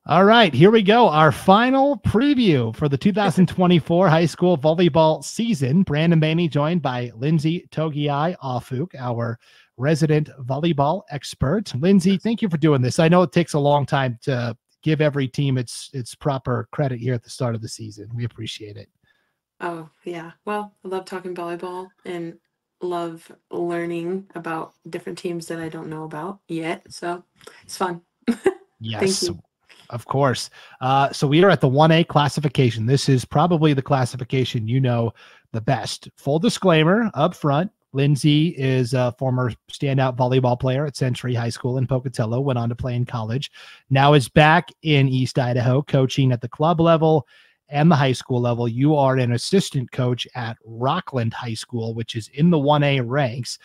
All right, here we go. Our final preview for the 2024 high school volleyball season. Brandon Baney joined by Lynnsie Togiai Ah-Fook, our resident volleyball expert. Lynnsie, thank you for doing this. I know it takes a long time to give every team its proper credit here at the start of the season. We appreciate it. Oh, yeah. Well, I love talking volleyball and love learning about different teams that I don't know about yet. So it's fun. Thank Yes, you. of course. So we are at the 1A classification. This is probably the classification you know the best. Full disclaimer up front, Lynnsie is a former standout volleyball player at Century High School in Pocatello, went on to play in college. Now is back in East Idaho, coaching at the club level and the high school level. You are an assistant coach at Rockland High School, which is in the 1A ranks,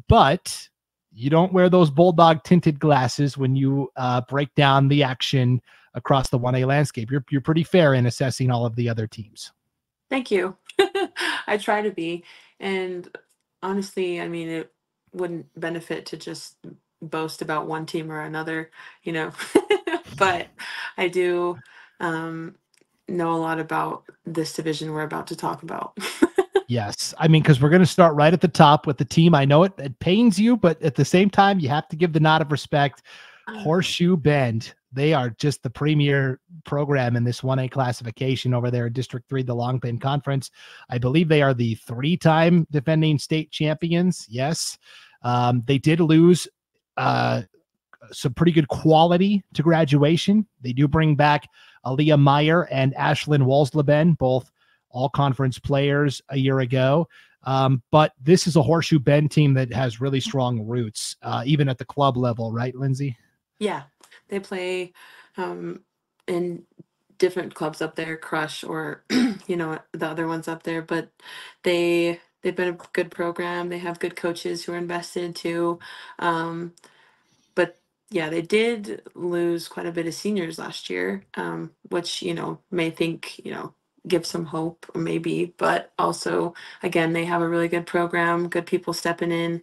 but you don't wear those bulldog tinted glasses when you break down the action across the 1A landscape. You're pretty fair in assessing all of the other teams. Thank you. I try to be. And honestly, I mean, it wouldn't benefit to just boast about one team or another, you know. But I do know a lot about this division we're about to talk about. Yes. I mean, because we're going to start right at the top with the team. I know it pains you, but at the same time, you have to give the nod of respect. Horseshoe Bend. They are just the premier program in this 1A classification over there in District 3, the Long Pin Conference. I believe they are the 3-time defending state champions. Yes. They did lose some pretty good quality to graduation. They do bring back Aaliyah Meyer and Ashlyn Walsleben, both all-conference players a year ago. But this is a Horseshoe Bend team that has really strong roots, even at the club level, right, Lynnsie? Yeah, they play in different clubs up there, Crush or the other ones up there. But they've been a good program. They have good coaches who are invested too. But yeah, they did lose quite a bit of seniors last year, which may think give some hope maybe, but also again they have a really good program, good people stepping in.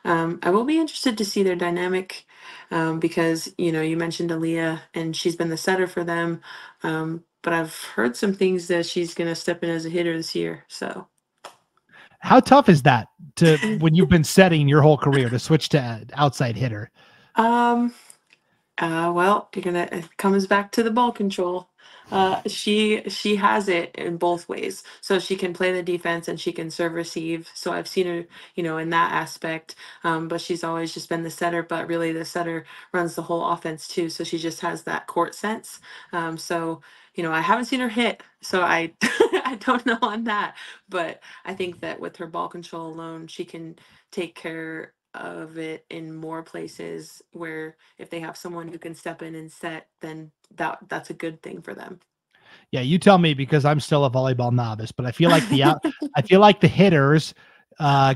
I will be interested to see their dynamic because you mentioned Aaliyah and she's been the setter for them, but I've heard some things that she's going to step in as a hitter this year. So how tough is that to when you've been setting your whole career to switch to outside hitter? um well, it comes back to the ball control. She has it in both ways, so she can play the defense and she can serve receive. So I've seen her, in that aspect. But she's always just been the setter. But really, the setter runs the whole offense too. So she just has that court sense. So I haven't seen her hit, so I I don't know on that. But I think that with her ball control alone, she can take care of it in more places where if they have someone who can step in and set, then that's a good thing for them. Yeah, you tell me because I'm still a volleyball novice, but I feel like I feel like the hitters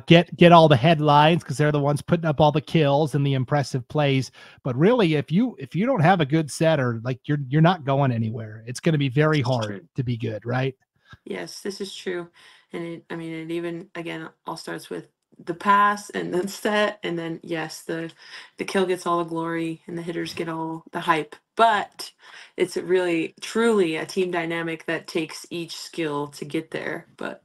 get all the headlines because they're the ones putting up all the kills and the impressive plays. But really, if you don't have a good setter, like you're not going anywhere. It's going to be very hard to be good, right? Yes, this is true. And it even again all starts with the pass and then set and then yes, the kill gets all the glory and the hitters get all the hype. But it's really truly a team dynamic that takes each skill to get there. But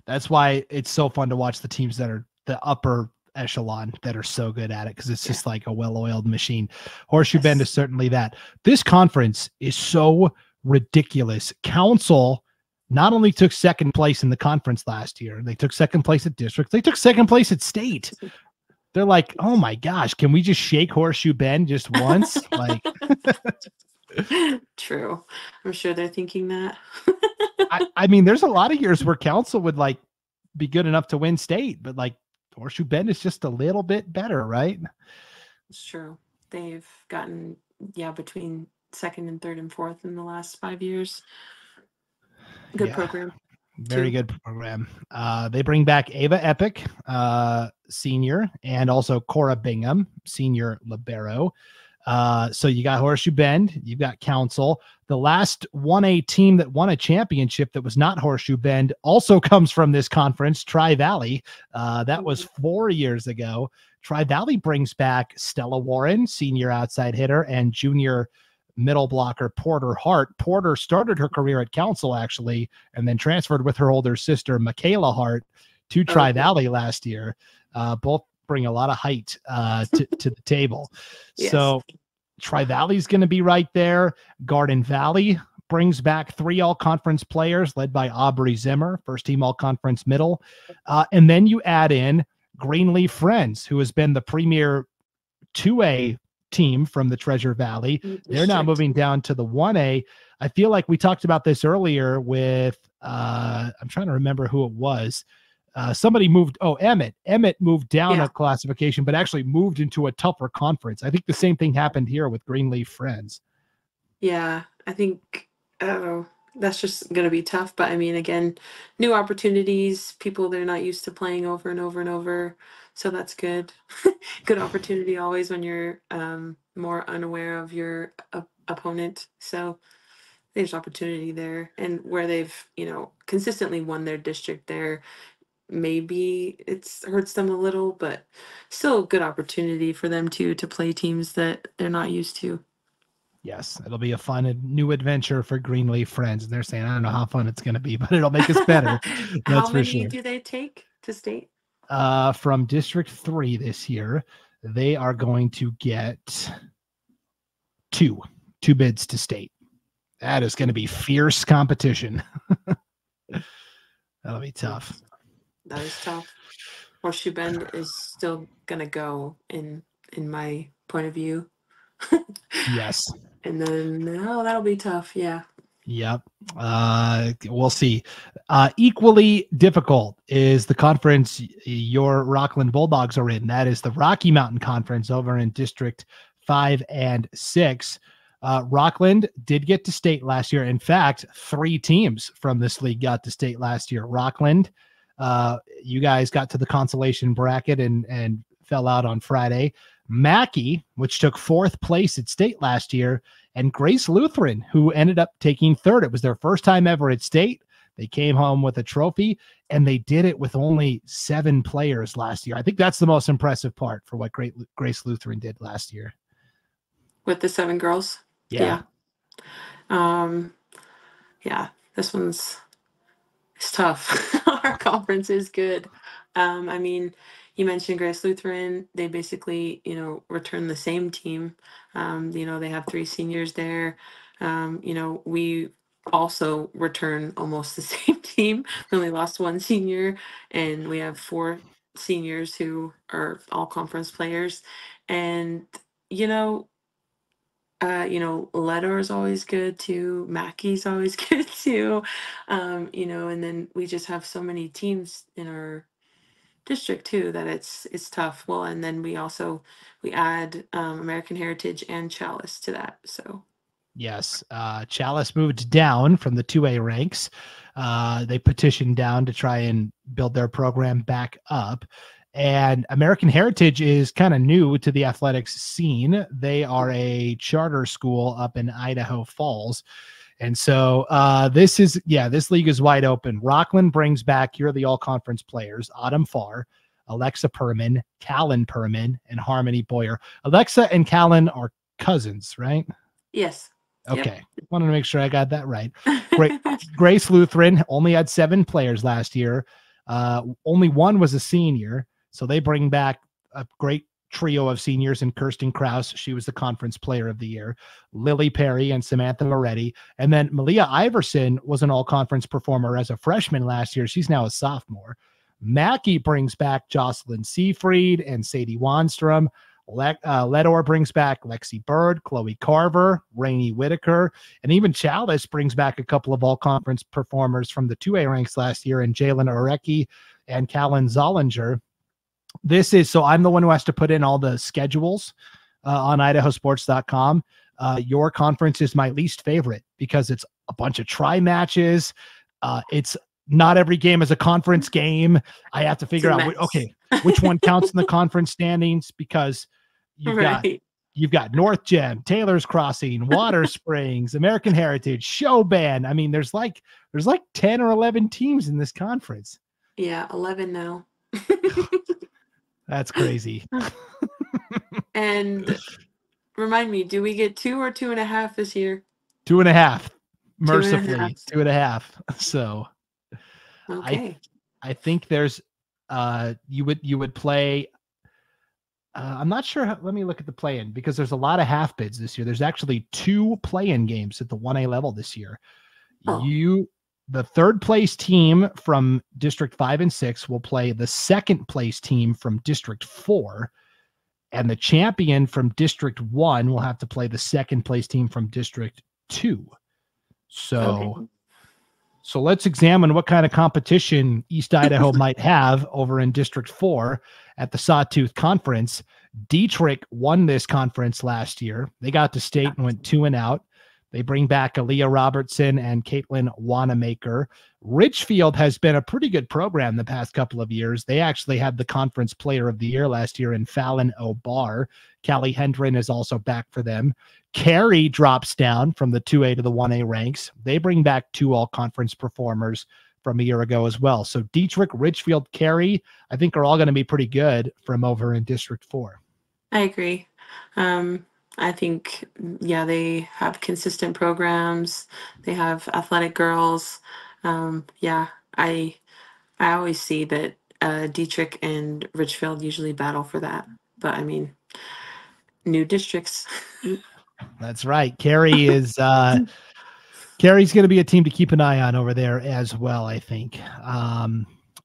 that's why it's so fun to watch the teams that are the upper echelon that are so good at it because it's just like a well-oiled machine. Horseshoe Bend is certainly that. This conference is so ridiculous. Council not only took second place in the conference last year, they took second place at district, they took second place at state. They're like, oh my gosh, can we just shake Horseshoe Bend just once? Like, true. I'm sure they're thinking that. I mean, there's a lot of years where Council would like be good enough to win state, but like Horseshoe Bend is just a little bit better, right? It's true. They've gotten between second and third and fourth in the last 5 years. Good program. Very good program. They bring back Ava Epic, senior, and also Cora Bingham, senior libero. So you got Horseshoe Bend, you've got Council. The last 1A team that won a championship that was not Horseshoe Bend also comes from this conference, Tri-Valley. That was 4 years ago. Tri-Valley brings back Stella Warren, senior outside hitter, and junior middle blocker Porter Hart. Porter started her career at Council, actually, and then transferred with her older sister, Michaela Hart, to Tri-Valley last year. Both bring a lot of height to the table. Yes. So Tri-Valley is going to be right there. Garden Valley brings back 3 all-conference players led by Aubrey Zimmer, first-team all-conference middle. And then you add in Greenleaf Friends, who has been the premier 2A team from the Treasure Valley. They're now moving down to the 1A. I feel like we talked about this earlier with, I'm trying to remember who it was. Somebody moved. Emmett. Emmett moved down a classification, but actually moved into a tougher conference. I think the same thing happened here with Greenleaf Friends. Yeah, I think that's just going to be tough. But I mean, again, new opportunities, people they're not used to playing over and over and over. So that's good. Good opportunity always when you're more unaware of your opponent. So there's opportunity there. And where they've, consistently won their district there, maybe it's hurts them a little, but still a good opportunity for them to play teams that they're not used to. Yes, it'll be a fun and new adventure for Greenleaf Friends. And they're saying, I don't know how fun it's going to be, but it'll make us better. How many do they take to state? From District 3 this year, they are going to get two bids to state. That is going to be fierce competition. That'll be tough. That is tough. Horseshoe Bend is still going to go in my point of view. Yes. And then, that'll be tough. Yeah. Yep. We'll see. Equally difficult is the conference your Rockland Bulldogs are in. That is the Rocky Mountain Conference over in District 5 and 6. Rockland did get to state last year. In fact, 3 teams from this league got to state last year. Rockland, you guys got to the consolation bracket and fell out on Friday. Mackey, which took 4th place at state last year, and Grace Lutheran, who ended up taking 3rd. It was their first time ever at state. They came home with a trophy, and they did it with only 7 players last year. I think that's the most impressive part for what Grace Lutheran did last year. With the 7 girls? Yeah. Yeah, this one's tough. Our conference is good. I mean, you mentioned Grace Lutheran. They basically, return the same team. They have 3 seniors there. We also return almost the same team. We only lost 1 senior, and we have 4 seniors who are all conference players. And, Ledor is always good too. Mackey's always good too. And then we just have so many teams in our district too that it's tough. Well, and then we add American Heritage and Chalice to that. So yes, Chalice moved down from the 2A ranks. They petitioned down to try and build their program back up. And American Heritage is kind of new to the athletics scene. They are a charter school up in Idaho Falls. And so this league is wide open. Rockland brings back, here are the all-conference players, Autumn Farr, Alexa Perman, Callan Perman, and Harmony Boyer. Alexa and Callan are cousins, right? Yes. Okay. Yep. Wanted to make sure I got that right. Great. Grace Lutheran only had 7 players last year. Only 1 was a senior. So they bring back a great trio of seniors in Kirsten Krause. She was the conference player of the year. Lily Perry and Samantha Moretti. And then Malia Iverson was an all-conference performer as a freshman last year. She's now a sophomore. Mackey brings back Jocelyn Seafried and Sadie Wanstrom. Ledor brings back Lexi Bird, Chloe Carver, Rainey Whitaker, and even Chalice brings back a couple of all-conference performers from the 2A ranks last year, and Jalen Orecki and Callan Zollinger. So I'm the one who has to put in all the schedules on IdahoSports.com. Your conference is my least favorite because it's a bunch of try matches. It's not every game is a conference game. I have to figure out, which one counts in the conference standings, because you've got North Gem, Taylor's Crossing, Water Springs, American Heritage, Show Band. I mean, there's like 10 or 11 teams in this conference. Yeah, 11 now. That's crazy. And remind me, do we get 2 or 2.5 this year? 2.5. 2.5. Mercifully, 2.5. So Okay. I think there's you would play. I'm not sure. Let me look at the play-in because there's a lot of half bids this year. There's actually 2 play-in games at the 1A level this year. Oh. The third place team from District 5 and 6 will play the second place team from District 4, and the champion from District 1 will have to play the second place team from District 2. So let's examine what kind of competition East Idaho might have over in District 4 at the Sawtooth Conference. Dietrich won this conference last year. They got to state and went 2-out. They bring back Aaliyah Robertson and Caitlin Wanamaker. Richfield has been a pretty good program the past couple of years. They actually had the conference player of the year last year in Fallon O'Barr. Callie Hendren is also back for them. Cary drops down from the 2A to the 1A ranks. They bring back 2 all-conference performers from a year ago as well. So Dietrich, Richfield, Cary, I think are all going to be pretty good from over in District 4. I agree. I think, yeah, they have consistent programs. They have athletic girls. Yeah, I always see that Dietrich and Richfield usually battle for that. But I mean, new districts. That's right. Cary is Cary's going to be a team to keep an eye on over there as well, I think.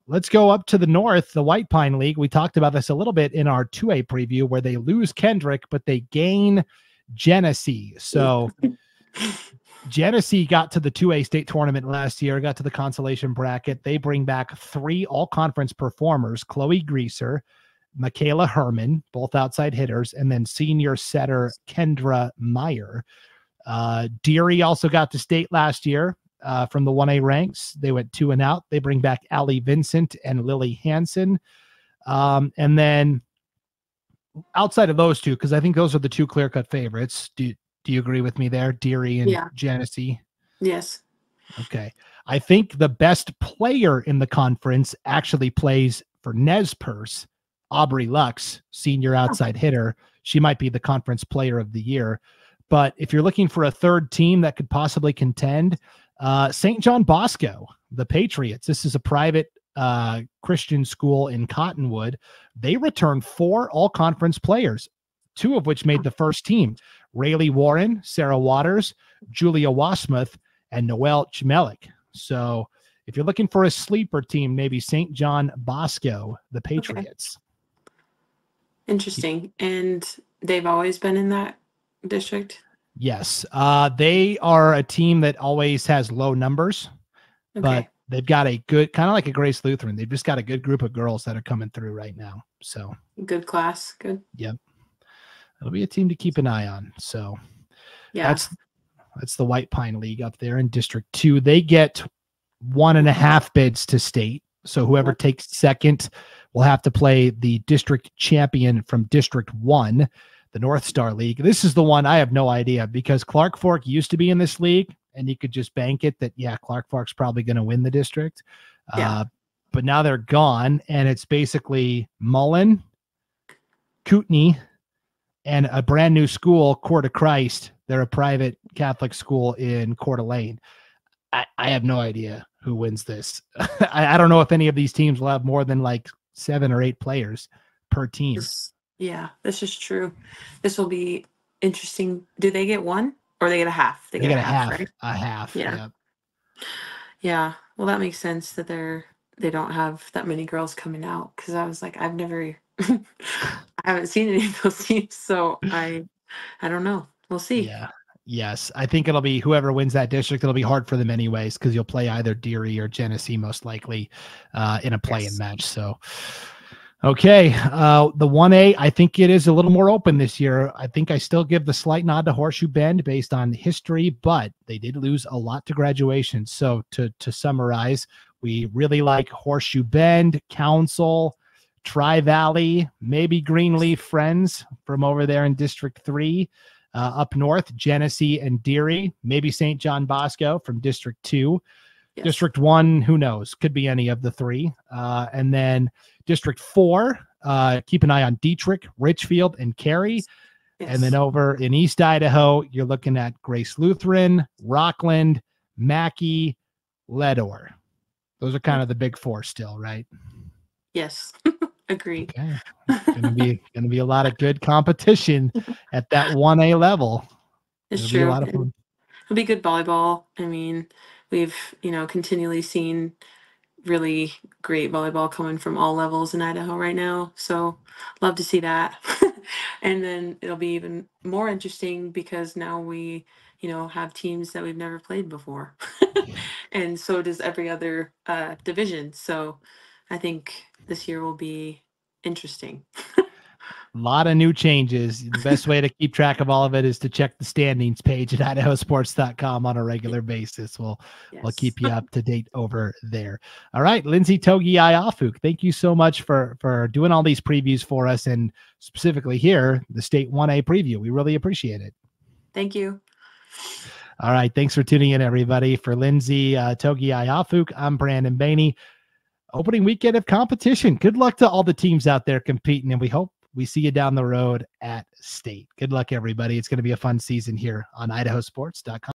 Let's go up to the north, the White Pine League. We talked about this a little bit in our 2A preview where they lose Kendrick, but they gain Genesee. So Genesee got to the 2A state tournament last year, got to the consolation bracket. They bring back 3 all-conference performers, Chloe Greaser, Michaela Herman, both outside hitters, and then senior setter Kendra Meyer. Deary also got to state last year from the 1A ranks. They went 2-out. They bring back Allie Vincent and Lily Hansen. And then outside of those 2, because I think those are the 2 clear-cut favorites. Do you agree with me there, Deary and Genesee? Yes. Okay. I think the best player in the conference actually plays for Nez Perce, Aubrey Lux, senior outside hitter. She might be the conference player of the year. But if you're looking for a third team that could possibly contend, St. John Bosco, the Patriots. This is a private Christian school in Cottonwood. They returned 4 all-conference players, 2 of which made the first team. Rayleigh Warren, Sarah Waters, Julia Wasmuth, and Noelle Chmelik. So if you're looking for a sleeper team, maybe St. John Bosco, the Patriots. Okay. Interesting. And they've always been in that district? Yes. They are a team that always has low numbers, but they've got a good, kind of like a Grace Lutheran. They've just got a good group of girls that are coming through right now. So good class. Good. Yep. It'll be a team to keep an eye on. So yeah, that's the White Pine League up there in District 2. They get 1.5 bids to state. So whoever takes second will have to play the district champion from District 1, the North Star League. This is the one I have no idea because Clark Fork used to be in this league and you could just bank it that, Clark Fork's probably going to win the district. But now they're gone and it's basically Mullen, Kootenai, and a brand new school, Coeur de Christ. They're a private Catholic school in Coeur d'Alene. I have no idea who wins this. I don't know if any of these teams will have more than like 7 or 8 players per team. This is true. This will be interesting. Do they get 1 or they get a half? They get a half, right? A half. Yeah. Well, that makes sense that they don't have that many girls coming out because I was like, I've never, I haven't seen any of those teams, so I don't know. We'll see. Yeah. Yes, I think it'll be whoever wins that district. It'll be hard for them anyways because you'll play either Deary or Genesee most likely in a play-in match. So, okay, the 1A, I think it is a little more open this year. I think I still give the slight nod to Horseshoe Bend based on history, but they did lose a lot to graduation. So to summarize, we really like Horseshoe Bend, Council, Tri-Valley, maybe Greenleaf Friends from over there in District 3. Up north, Genesee and Deary, maybe St. John Bosco from District 2. Yes. District 1, who knows? Could be any of the 3. And then District 4, keep an eye on Dietrich, Richfield, and Cary. And then Yes. over in East Idaho, you're looking at Grace Lutheran, Rockland, Mackey, Ledor. Those are kind of the big four still, right? Yes. Agree. Okay. Gonna be a lot of good competition at that 1A level. It's It'll be a true. lot of And fun. it'll be good volleyball. I mean, we've, continually seen really great volleyball coming from all levels in Idaho right now. So love to see that. And then it'll be even more interesting because now we, have teams that we've never played before. And so does every other division. So I think this year will be interesting. A lot of new changes. The best way to keep track of all of it is to check the standings page at IdahoSports.com on a regular basis. We'll Yes. keep you up to date over there. All right, Lynnsie, Togiai, Ah-Fook, thank you so much for doing all these previews for us, and specifically here, the State 1A preview. We really appreciate it. Thank you. All right, thanks for tuning in, everybody. For Lynnsie, Togiai, Ah-Fook, I'm Brandon Baney. Opening weekend of competition. Good luck to all the teams out there competing, and we hope we see you down the road at State. Good luck, everybody. It's going to be a fun season here on IdahoSports.com.